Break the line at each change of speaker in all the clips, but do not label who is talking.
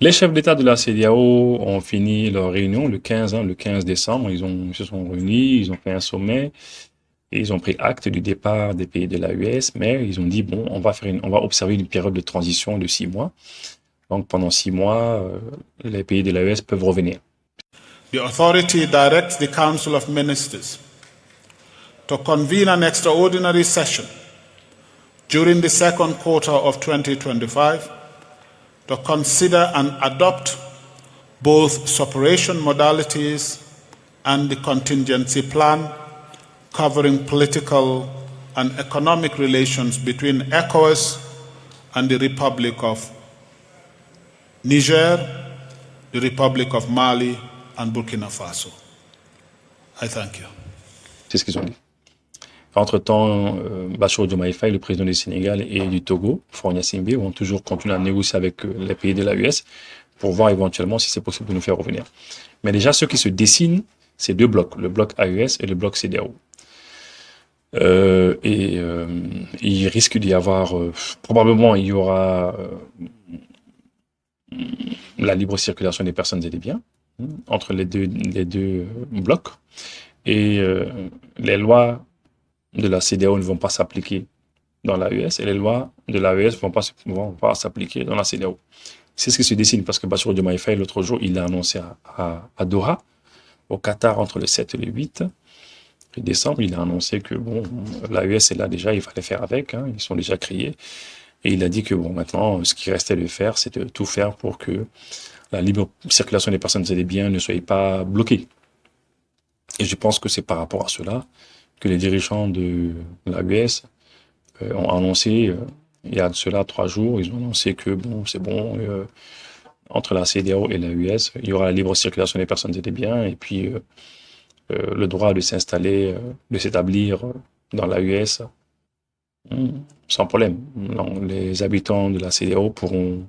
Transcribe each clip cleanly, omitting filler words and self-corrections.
Les chefs d'État de la CEDEAO ont fini leur réunion le 15, le 15 décembre. Ils se sont réunis, ils ont fait un sommet et ils ont pris acte du départ des pays de l'AES, mais ils ont dit, bon, on va observer une période de transition de 6 mois. Donc pendant 6 mois, les pays de l'AES peuvent revenir.
The authority directs the Council of Ministers to convene an extraordinary session during the second quarter of 2025 to consider and adopt both separation modalities and the contingency plan covering political and economic relations between ECOWAS and the Republic of Niger, the Republic of Mali, and Burkina Faso. I thank you.
C'est ce qu'ils ont dit. Entre-temps, Bassirou Diomaye Faye, le président du Sénégal et du Togo, Faure Gnassingbé, vont toujours continuer à négocier avec les pays de l'AES pour voir éventuellement si c'est possible de nous faire revenir. Mais déjà, ce qui se dessine, c'est deux blocs, le bloc AES et le bloc CEDEAO. Il risque d'y avoir, probablement il y aura la libre circulation des personnes et des biens entre les deux blocs, et les lois de la CEDEAO ne vont pas s'appliquer dans l'AES et les lois de l'AES ne vont pas s'appliquer dans la CEDEAO. C'est ce qui se dessine parce que Bassirou Diomaye Faye, l'autre jour, il a annoncé à Doha, au Qatar, entre le 7 et le 8 décembre, il a annoncé que bon, l'AES est là déjà, il fallait faire avec, ils sont déjà créés. Et il a dit que bon, maintenant, ce qui restait de faire, c'est de tout faire pour que la libre circulation des personnes et des biens ne soit pas bloquée. Et je pense que c'est par rapport à cela que les dirigeants de l'AES ont annoncé, il y a de cela 3 jours, ils ont annoncé que bon, c'est bon, entre la CEDEAO et l'AES, il y aura la libre circulation des personnes et des biens, et puis le droit de s'installer, de s'établir dans l'AES sans problème. Non, les habitants de la CEDEAO pourront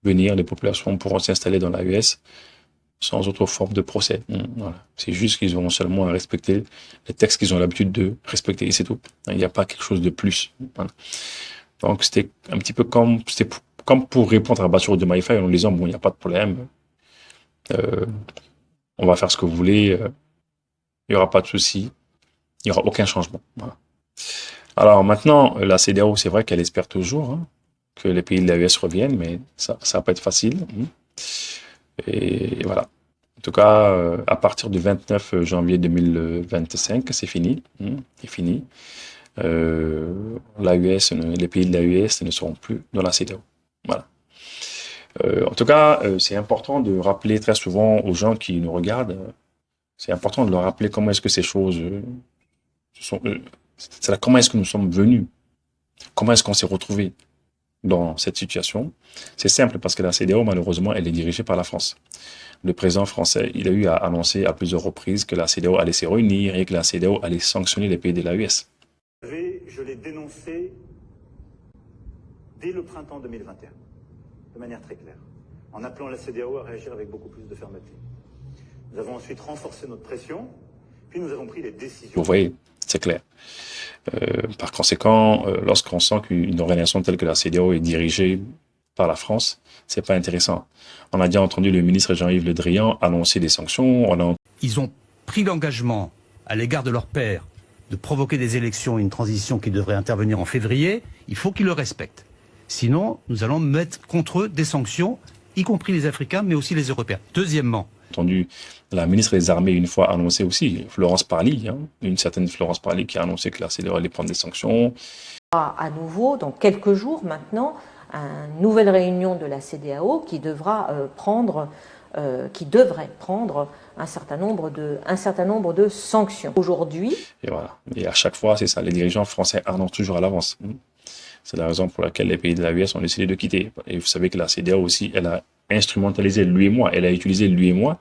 venir, les populations pourront s'installer dans l'AES sans autre forme de procès. Voilà. C'est juste qu'ils auront seulement à respecter les textes qu'ils ont l'habitude de respecter, et c'est tout. Il n'y a pas quelque chose de plus. Voilà. Donc c'était un petit peu comme pour répondre à Bassirou Diomaye Faye en disant, bon, il n'y a pas de problème, on va faire ce que vous voulez, il n'y aura pas de souci, il n'y aura aucun changement. Voilà. Alors maintenant, la CEDEAO, c'est vrai qu'elle espère toujours que les pays de l'AES reviennent, mais ça va pas être facile. Et voilà. En tout cas, à partir du 29 janvier 2025, c'est fini. C'est fini. L'AES, les pays de l'AES ne seront plus dans la CEDEAO. Voilà. En tout cas, c'est important de rappeler très souvent aux gens qui nous regardent, c'est important de leur rappeler comment est-ce que ces choses comment est-ce que nous sommes venus, comment est-ce qu'on s'est retrouvés dans cette situation. C'est simple parce que la CEDEAO, malheureusement, elle est dirigée par la France. Le président français, il a eu à annoncer à plusieurs reprises que la CEDEAO allait se réunir et que la CEDEAO allait sanctionner les pays de l'AES.
Je l'ai dénoncé dès le printemps 2021, de manière très claire, en appelant la CEDEAO à réagir avec beaucoup plus de fermeté. Nous avons ensuite renforcé notre pression, puis nous avons pris les décisions.
Vous voyez, c'est clair. Par conséquent, lorsqu'on sent qu'une organisation telle que la CEDEAO est dirigée par la France, c'est pas intéressant. On a déjà entendu le ministre Jean-Yves Le Drian annoncer des sanctions.
Ils ont pris l'engagement à l'égard de leur père de provoquer des élections et une transition qui devrait intervenir en février. Il faut qu'ils le respectent. Sinon, nous allons mettre contre eux des sanctions, y compris les Africains, mais aussi les Européens. Deuxièmement,
entendu la ministre des Armées une fois annoncer aussi, Florence Parly, une certaine Florence Parly qui a annoncé que la CEDEAO allait prendre des sanctions.
À nouveau, dans quelques jours maintenant, une nouvelle réunion de la CEDEAO qui devrait prendre un certain nombre de sanctions. Aujourd'hui.
Et voilà. Et à chaque fois, c'est ça. Les dirigeants français annoncent toujours à l'avance. C'est la raison pour laquelle les pays de l'AES ont décidé de quitter. Et vous savez que la CEDEAO aussi, elle a instrumentalisé l'UEMOA. Elle a utilisé l'UEMOA,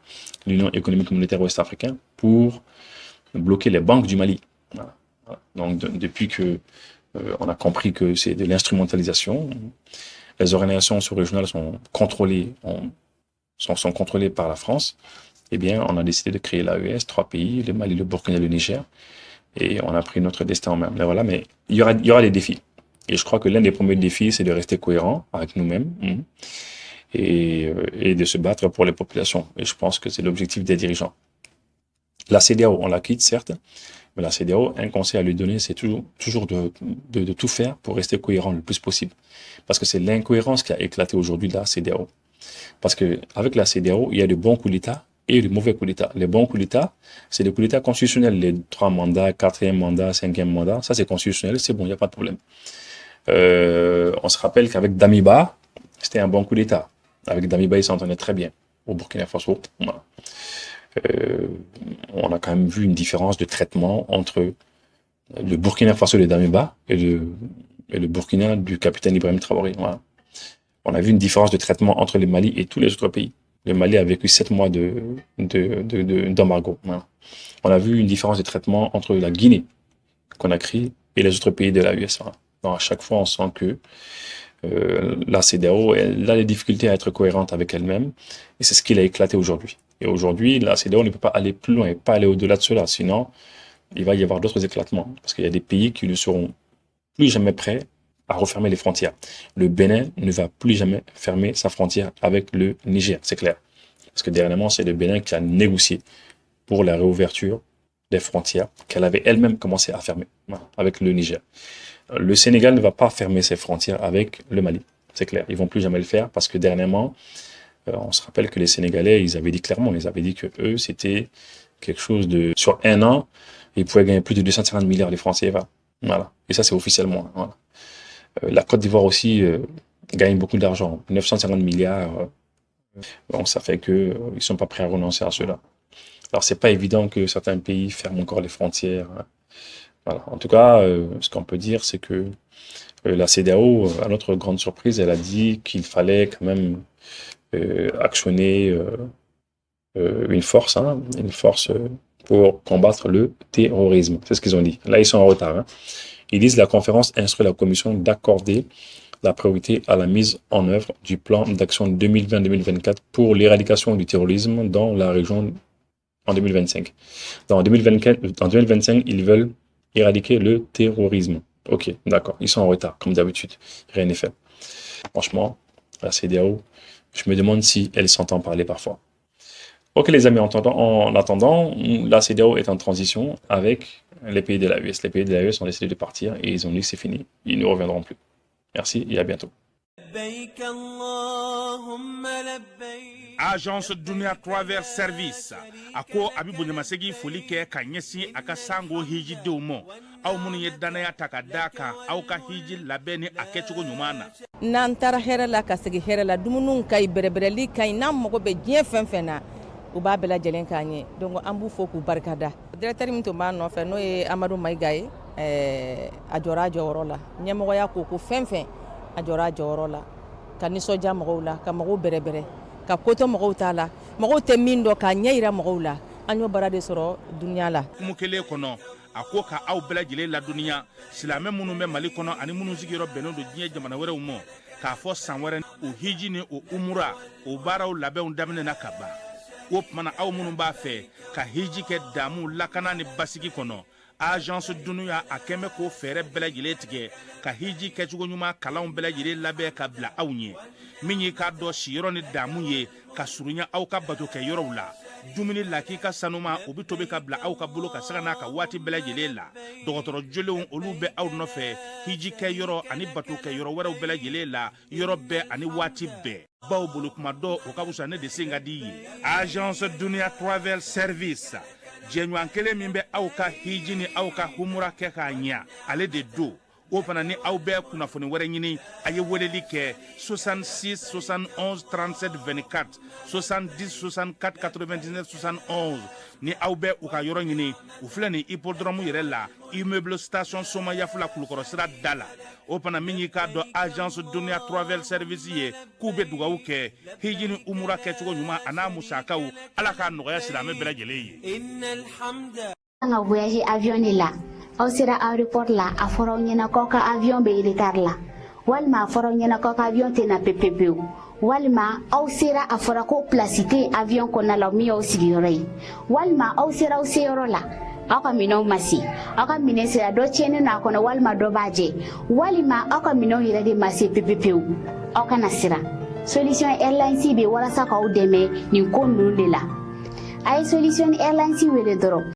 l'Union économique monétaire ouest-africaine, pour bloquer les banques du Mali. Voilà. Donc, depuis que on a compris que c'est de l'instrumentalisation, les organisations sous-régionales sont contrôlées, sont contrôlées par la France. Eh bien, on a décidé de créer l'AES, 3 pays, le Mali, le Burkina et le Niger. Et on a pris notre destin en main. Mais voilà, mais il y aura des défis. Et je crois que l'un des premiers défis, c'est de rester cohérent avec nous-mêmes. et de se battre pour les populations. Et je pense que c'est l'objectif des dirigeants. La CEDEAO, on la quitte, certes, mais la CEDEAO, un conseil à lui donner, c'est toujours de tout faire pour rester cohérent le plus possible. Parce que c'est l'incohérence qui a éclaté aujourd'hui la CEDEAO. Parce qu'avec la CEDEAO, il y a de bons coups d'État et de mauvais coups d'État. Les bons coups d'État, c'est des coups d'État constitutionnels. Les 3 mandats, 4e mandat, 5e mandat, ça c'est constitutionnel, c'est bon, il n'y a pas de problème. On se rappelle qu'avec Damiba, c'était un bon coup d'État. Avec Damiba, il s'entendait très bien. Au Burkina Faso, voilà. On a quand même vu une différence de traitement entre le Burkina Faso de Damiba et le Burkina du capitaine Ibrahim Traoré. Voilà. On a vu une différence de traitement entre le Mali et tous les autres pays. Le Mali a vécu 7 mois d'embargo. Voilà. On a vu une différence de traitement entre la Guinée, Conakry, et les autres pays de la US. Voilà. Donc à chaque fois, on sent que la CEDEAO, elle a des difficultés à être cohérente avec elle-même, et c'est ce qui l'a éclaté aujourd'hui. Et aujourd'hui, la CEDEAO ne peut pas aller plus loin, et pas aller au-delà de cela, sinon il va y avoir d'autres éclatements, parce qu'il y a des pays qui ne seront plus jamais prêts à refermer les frontières. Le Bénin ne va plus jamais fermer sa frontière avec le Niger, c'est clair. Parce que dernièrement, c'est le Bénin qui a négocié pour la réouverture des frontières qu'elle avait elle-même commencé à fermer avec le Niger. Le Sénégal ne va pas fermer ses frontières avec le Mali, c'est clair. Ils vont plus jamais le faire parce que dernièrement, on se rappelle que les Sénégalais, ils avaient dit clairement, ils avaient dit que eux, c'était quelque chose de... Sur un an, ils pouvaient gagner plus de 250 milliards de francs CFA. Voilà. Et ça, c'est officiellement. Voilà. La Côte d'Ivoire aussi gagne beaucoup d'argent, 950 milliards. Donc ça fait qu'ils ne sont pas prêts à renoncer à cela. Alors c'est pas évident que certains pays ferment encore les frontières. Voilà. En tout cas, ce qu'on peut dire, c'est que la CEDEAO, à notre grande surprise, elle a dit qu'il fallait quand même actionner une force pour combattre le terrorisme. C'est ce qu'ils ont dit. Là, ils sont en retard. Ils disent la conférence instruit la Commission d'accorder la priorité à la mise en œuvre du plan d'action 2020-2024 pour l'éradication du terrorisme dans la région en 2025. En 2025, ils veulent éradiquer le terrorisme. Ok, d'accord. Ils sont en retard, comme d'habitude. Rien n'est fait. Franchement, la CEDEAO, je me demande si elle s'entend parler parfois. Ok les amis, en attendant, la CEDEAO est en transition avec les pays de la US. Les pays de la US ont décidé de partir et ils ont dit que c'est fini. Ils ne reviendront plus. Merci et à bientôt.
Agence Dunia Travel Service ako abibu nyamasegi foli kɛ ka ɲɛsin a ka sango hiji denw ma aw minnu ye danaya ta ka da kan aw ka hiji labɛn ni a kɛcogo ɲuman na.
N'an taara hɛrɛ la ka segin hɛrɛ la dumuniw ka ɲi bɛrɛbɛrɛli ka ɲi n'an mago bɛ diɲɛ fɛn fɛn na u b'a bɛɛ lajɛlen k'an ye donc an b'u fo k'u barikada. Directeur min tun b'a nɔfɛ n'o ye Amadu Mayiga ye a jɔra a jɔyɔrɔ la ɲɛmɔgɔya ko fɛn fɛn a jɔra a jɔyɔrɔ la ka nisɔndiya mɔgɔw la ka mɔgɔw bɛrɛbɛrɛ ka koto mɔgɔw t'a la mɔgɔw tɛ min dɔn k'a ɲɛ yira mɔgɔw la an y'o baara de sɔrɔ duniya la.
Kumu kelen kɔnɔ a ko ka aw bɛɛ lajɛlen ladɔnniya silamɛ minnu bɛ Mali kɔnɔ ani minnu sigiyɔrɔ bɛnnen don diɲɛ jamana wɛrɛw ma k'a fɔ san wɛrɛ o hiji ni o umura o baaraw labɛnw daminɛna ka ban o tumana aw minnu b'a fɛ ka hiji kɛ damu lakana ni basigi kɔnɔ agence Dunuya a kɛmɛ k'o fɛɛrɛ bɛɛ lajɛlen tigɛ ka hiji kɛcogo ɲuman kalanw bɛɛ lajɛlen labɛn ka bila aw ɲɛ min y'i k'a dɔn siyɔrɔ ni damu ye ka surunya aw ka bato kɛ yɔrɔw la dumuni lakika sanuma o bɛ tobi ka bila aw ka bolo ka saga n'a ka waati bɛɛ lajɛlen la dɔgɔtɔrɔ jolenw olu bɛ aw nɔfɛ hiji kɛ yɔrɔ ani bato kɛ yɔrɔ wɛrɛw bɛɛ lajɛlen la yɔrɔ bɛɛ ani waati bɛɛ baw bolo kuma dɔ o ka wusa ne de sen ka di ye agence Dunia Travel Service jɛɲɔgɔn kelen min bɛ aw ka hiji ni aw ka humura kɛ k'a ɲɛ ale de do o fana ni aw bɛɛ kunnafoni wɛrɛ ɲini a ye weleli kɛ 66 71 37 24 70 64 99 71 ni aw bɛɛ u ka yɔrɔ ɲini u filɛ ni hippodrome yɛrɛ la immeuble station Soma Yafula Kulukɔrɔ sira da la o fana min y'i k'a dɔn agence Dunia Travel Service ye k'u bɛ dugawu kɛ hiji ni umura kɛcogo ɲuman a n'a musakaw ala k'a nɔgɔya silamɛ bɛɛ lajɛlen ye.
An ka voyage avion de la aw sera aéroport la a fɔra aw ɲɛna k'aw ka avion bɛ retard la walima a fɔra aw ɲɛna k'aw ka avion tɛna pepepewu walima aw sera a fɔra ko place tɛ avion kɔnɔna la min y'aw sigiyɔrɔ ye walima aw sera aw seyɔrɔ la aw ka minɛnw ma se aw ka minɛn sera dɔ tiɲɛnen n'a kɔnɔ walima dɔ b'a jɛ walima aw ka minɛnw yɛrɛ de ma se pepepewu aw kana siran Solution Airlines be walasa k'aw dɛmɛ nin ko ninnu de la a ye Solution Airlines wele dɔrɔn